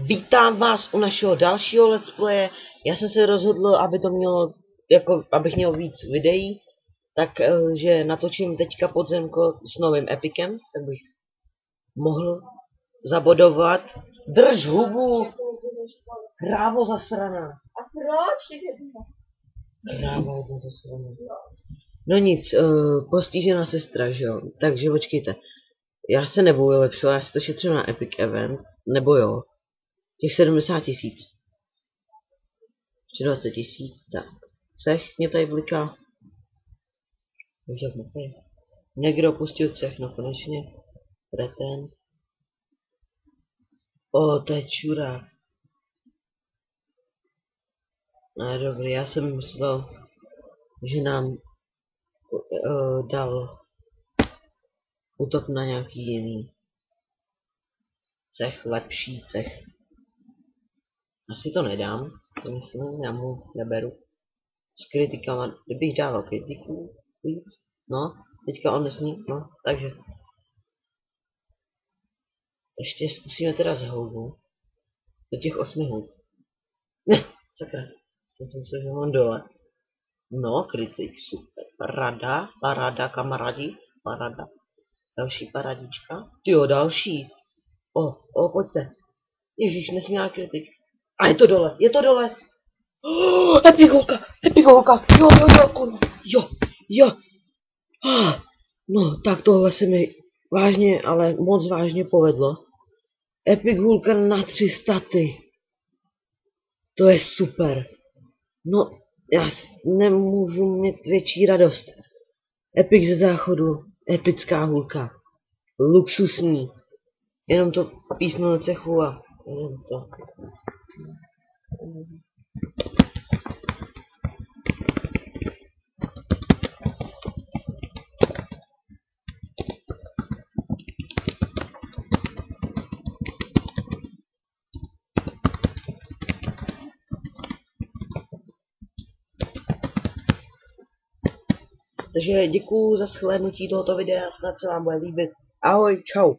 Vítám vás u našeho dalšího let's playe. Já jsem se rozhodl, aby to mělo, abych měl víc videí, takže natočím teďka podzemko s novým epicem, tak bych mohl zabodovat. Drž hubu! Krávo zasraná. A proč? Krávo zasraná. No nic, postižená sestra, že jo, takže počkejte. Já se nebudu vylepšovat, já si to šetřím na Epic Event, nebo jo. Těch 70 000. Ještě 20 000, tak. Cech mě tady bliká. Někdo pustil cech, no konečně. Pretend. O, to je čurák. No dobrý, já jsem myslel, že nám dal útok na nějaký jiný cech, lepší cech. Asi to nedám, si myslím, já mu neberu. S kritikama, kdybych dával kritiku víc, no, teďka on nesmí, no, takže. Ještě zkusíme teda z houbu. Do těch 8 houb. Sakra, jsem si myslel, že mám dole. No, kritik, super. Paráda, kamarádi, paráda. Další paradička. Tyjo, další. Pojďte. Ježíš, nesmělá kritik. A je to dole. Epic holka, jo, kurva, jo. No, tak tohle se mi vážně, ale moc vážně povedlo. Epic hulka na 3 staty. To je super. No, já nemůžu mít větší radost. Epic ze záchodu, epická hulka. Luxusní. Jenom to písnu na cechu a jenom to. Takže děkuju za shlédnutí tohoto videa, snad se vám bude líbit. Ahoj, čau.